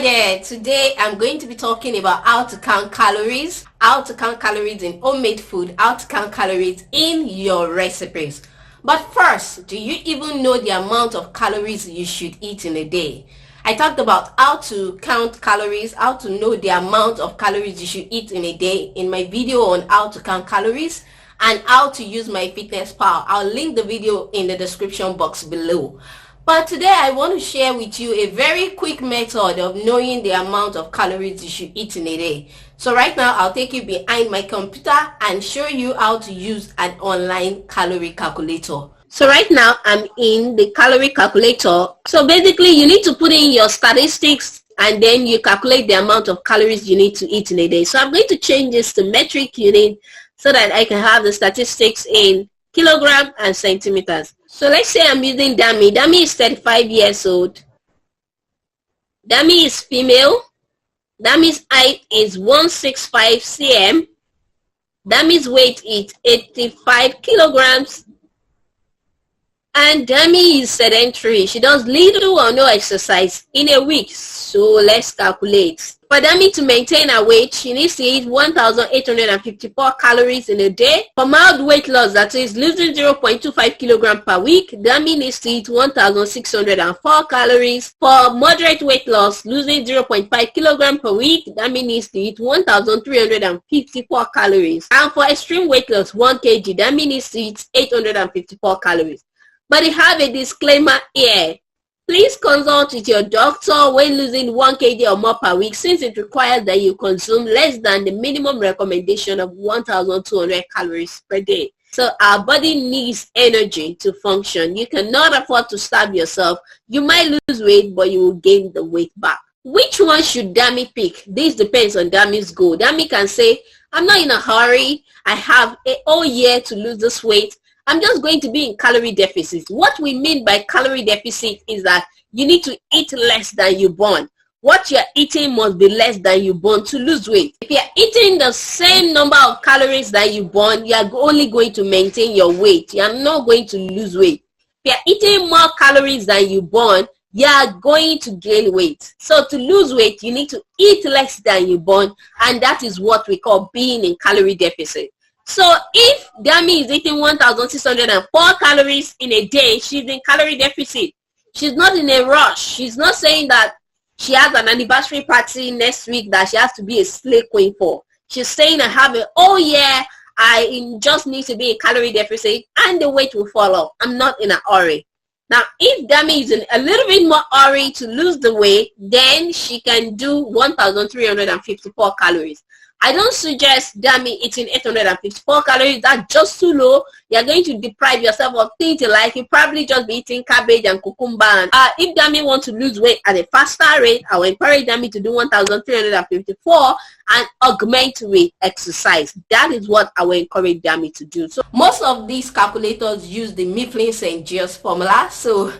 Hi there. Today I'm going to be talking about how to count calories in homemade food, how to count calories in your recipes. But first, do you even know the amount of calories you should eat in a day? I talked about how to count calories, how to know the amount of calories you should eat in a day in my video on how to count calories and how to use my fitness pal. I'll link the video in the description box below. But today I want to share with you a very quick method of knowing the amount of calories you should eat in a day. So right now I'll take you behind my computer and show you how to use an online calorie calculator. So right now I'm in the calorie calculator. So basically you need to put in your statistics and then you calculate the amount of calories you need to eat in a day. So I'm going to change this to metric unit so that I can have the statistics in kilogram and centimeters. So let's say I'm using Dami. Dami is 35 years old. Dami is female. Dami's height is 165 cm. Dami's weight is 85 kilograms. And Dami is sedentary. She does little or no exercise in a week. So let's calculate. For Dami to maintain her weight, she needs to eat 1,854 calories in a day. For mild weight loss, that is losing 0.25 kilograms per week, Dami needs to eat 1,604 calories. For moderate weight loss, losing 0.5 kilograms per week, Dami needs to eat 1,354 calories. And for extreme weight loss, 1 kg, Dami needs to eat 854 calories. But they have a disclaimer here. Please consult with your doctor when losing 1 kg or more per week, since it requires that you consume less than the minimum recommendation of 1,200 calories per day. So our body needs energy to function. You cannot afford to starve yourself. You might lose weight, but you will gain the weight back. Which one should Dami pick? This depends on Dami's goal. Dami can say, I'm not in a hurry. I have a whole year to lose this weight. I'm just going to be in calorie deficit. What we mean by calorie deficit is that you need to eat less than you burn. What you're eating must be less than you burn to lose weight. If you're eating the same number of calories that you burn, you're only going to maintain your weight. You're not going to lose weight. If you're eating more calories than you burn, you're going to gain weight. So to lose weight, you need to eat less than you burn, and that is what we call being in calorie deficit. So if Dami is eating 1,604 calories in a day, she's in calorie deficit. She's not in a rush. She's not saying that she has an anniversary party next week that she has to be a slay queen for. She's saying I have a whole year. I just need to be in calorie deficit and the weight will fall off. I'm not in a hurry. Now, if Dami is in a little bit more hurry to lose the weight, then she can do 1,354 calories. I don't suggest Dami eating 854 calories. That's just too low. You're going to deprive yourself of things you like. You probably just be eating cabbage and cucumber. If Dami wants to lose weight at a faster rate, I will encourage Dami to do 1,354 and augment with exercise. That is what I will encourage Dami to do. So most of these calculators use the Mifflin-St. Jean's formula. So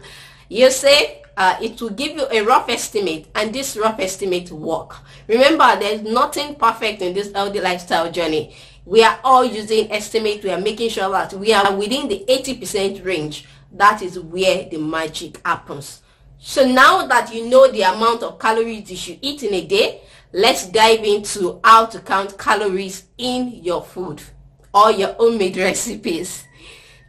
you say it will give you a rough estimate, and this rough estimate will work. Remember, there's nothing perfect in this healthy lifestyle journey. We are all using estimate. We are making sure that we are within the 80% range. That is where the magic happens. So now that you know the amount of calories you should eat in a day, let's dive into how to count calories in your food or your homemade recipes.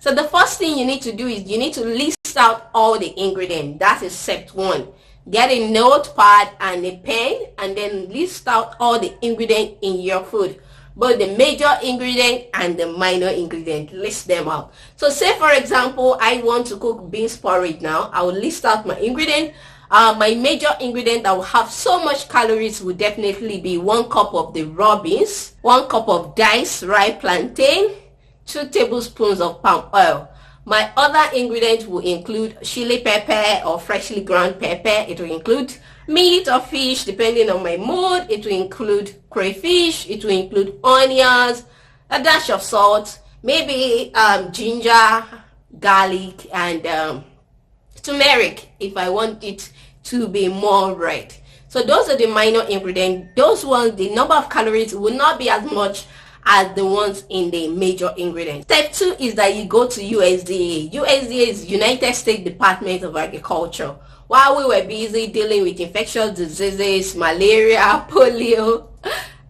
So the first thing you need to do is you need to list out all the ingredients. That is step 1. Get a notepad and a pen and then list out all the ingredients in your food, both the major ingredient and the minor ingredient. List them out. So say for example I want to cook beans porridge. Now I will list out my ingredient. My major ingredient that will have so much calories will definitely be 1 cup of the raw beans, 1 cup of diced ripe plantain, 2 tablespoons of palm oil. My other ingredients will include chili pepper or freshly ground pepper. It will include meat or fish depending on my mood. It will include crayfish. It will include onions, a dash of salt, maybe ginger, garlic, and turmeric if I want it to be more red. So those are the minor ingredients. Those ones, the number of calories will not be as much as the ones in the major ingredients. Step 2 is that you go to USDA. USDA is United States Department of Agriculture. while we were busy dealing with infectious diseases, malaria, polio,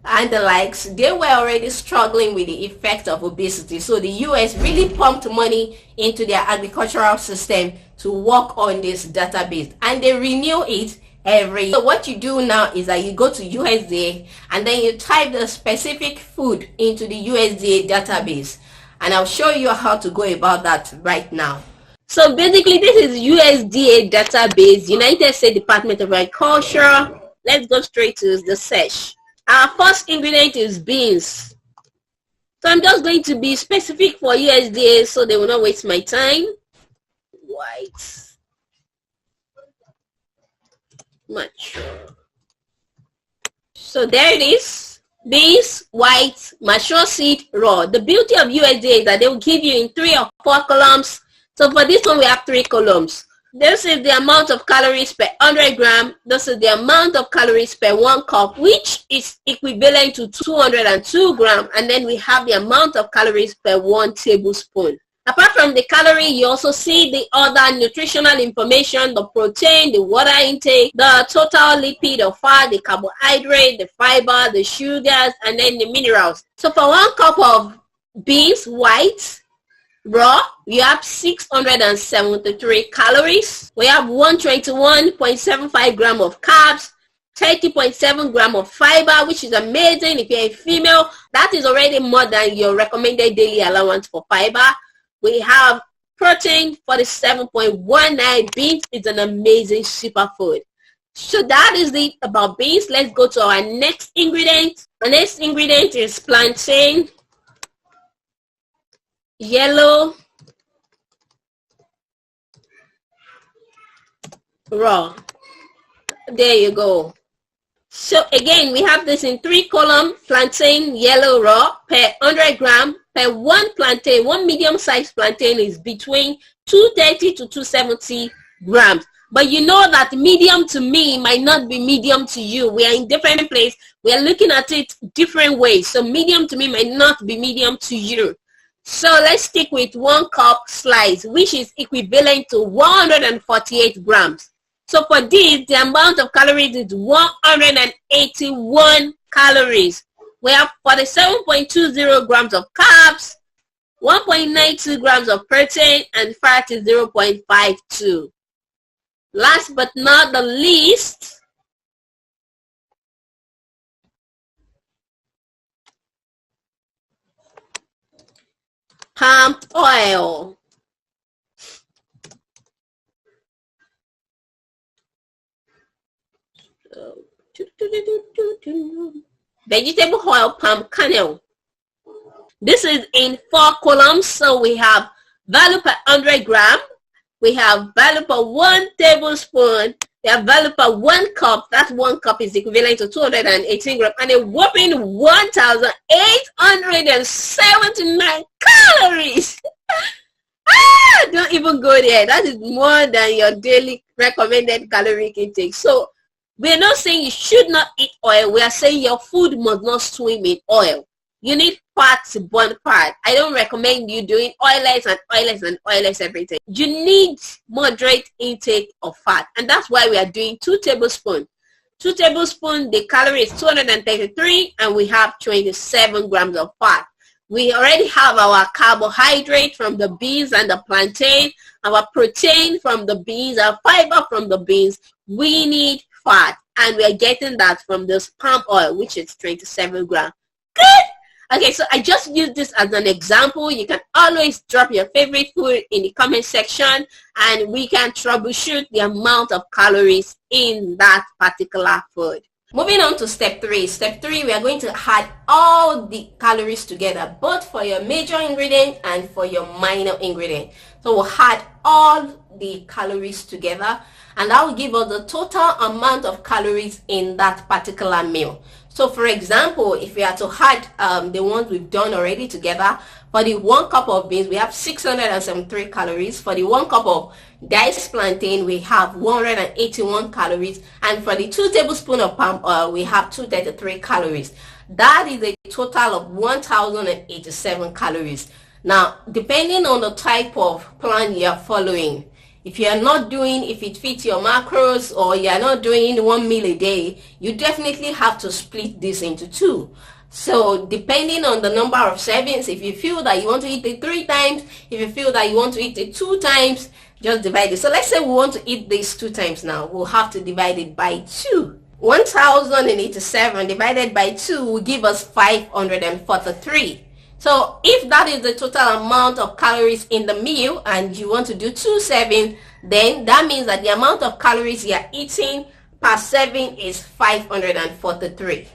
and the likes, they were already struggling with the effect of obesity. So the US really pumped money into their agricultural system to work on this database, and they renew it every year. So what you do now is that you go to USDA and then you type the specific food into the USDA database, and I'll show you how to go about that right now. So basically this is USDA database, United States Department of Agriculture. Let's go straight to the search. Our first ingredient is beans. So I'm just going to be specific for USDA so they will not waste my time. White. Mature. So there it is. Beans, white, mature seed, raw. The beauty of USDA is that they will give you in 3 or 4 columns. So for this one we have 3 columns. This is the amount of calories per 100 gram. This is the amount of calories per 1 cup, which is equivalent to 202 gram. And then we have the amount of calories per 1 tablespoon. Apart from the calorie, you also see the other nutritional information, the protein, the water intake, the total lipid or fat, the carbohydrate, the fiber, the sugars, and then the minerals. So for 1 cup of beans, white, raw, you have 673 calories. We have 121.75 gram of carbs, 30.7 gram of fiber, which is amazing. If you're a female, that is already more than your recommended daily allowance for fiber. We have protein, 47.19. Beans is an amazing superfood. So that is it about beans. Let's go to our next ingredient. Our next ingredient is plantain, yellow, raw. There you go. So again, we have this in 3 columns, plantain, yellow, raw, per 100 gram. Per 1 plantain, 1 medium-sized plantain is between 230 to 270 grams. But you know that medium to me might not be medium to you. We are in different places. We are looking at it different ways. So medium to me might not be medium to you. So let's stick with 1 cup slice, which is equivalent to 148 grams. So for this, the amount of calories is 181 calories. We have 47.20 grams of carbs, 1.92 grams of protein, and fat is 0.52. Last but not the least, palm oil. Vegetable oil, palm kernel. This is in 4 columns. So we have value per 100 gram. We have value per 1 tablespoon. We have value per 1 cup. That 1 cup is equivalent to 218 grams. And a whopping 1,879 calories. Don't even go there. That is more than your daily recommended caloric intake. So we're not saying you should not eat oil. We are saying your food must not swim in oil. You need fat to burn fat. I don't recommend you doing oilless and oilless and oilless everything. You need moderate intake of fat. And that's why we are doing 2 tablespoons. 2 tablespoons, the calorie is 233, and we have 27 grams of fat. We already have our carbohydrate from the beans and the plantain, our protein from the beans, our fiber from the beans. We need fat, and we are getting that from this palm oil, which is 27 grams. Good. Okay, so I just used this as an example. You can always drop your favorite food in the comment section, and we can troubleshoot the amount of calories in that particular food. Moving on to step 3. Step 3, we are going to add all the calories together, both for your major ingredient and for your minor ingredient. So we'll add all the calories together, and that will give us the total amount of calories in that particular meal. So for example, if we are to add the ones we've done already together, for the 1 cup of beans, we have 673 calories. For the 1 cup of diced plantain, we have 181 calories. And for the 2 tablespoons of palm oil, we have 233 calories. That is a total of 1,087 calories. Now, depending on the type of plan you're following, If it fits your macros, or you're not doing 1 meal a day, you definitely have to split this into 2. So depending on the number of servings, if you feel that you want to eat it 3 times, if you feel that you want to eat it 2 times, just divide it. So let's say we want to eat this 2 times now. We'll have to divide it by 2. 1087 divided by 2 will give us 543. So if that is the total amount of calories in the meal and you want to do 2 servings, then that means that the amount of calories you are eating per serving is 543.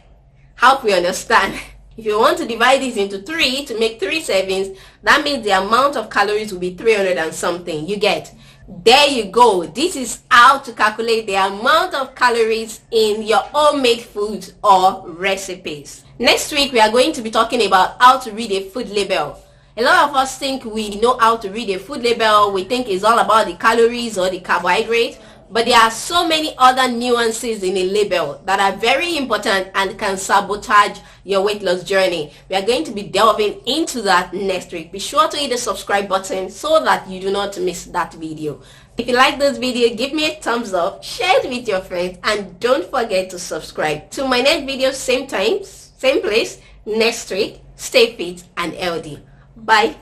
Hope we understand. If you want to divide this into 3 to make 3 servings, that means the amount of calories will be 300 and something. You get? There you go. This is how to calculate the amount of calories in your homemade foods or recipes. Next week, we are going to be talking about how to read a food label. A lot of us think we know how to read a food label. We think it's all about the calories or the carbohydrates. But there are so many other nuances in a label that are very important and can sabotage your weight loss journey. We are going to be delving into that next week. Be sure to hit the subscribe button so that you do not miss that video. If you like this video, give me a thumbs up, share it with your friends, and don't forget to subscribe. To my next video, same time, same place, next week. Stay fit and healthy. Bye.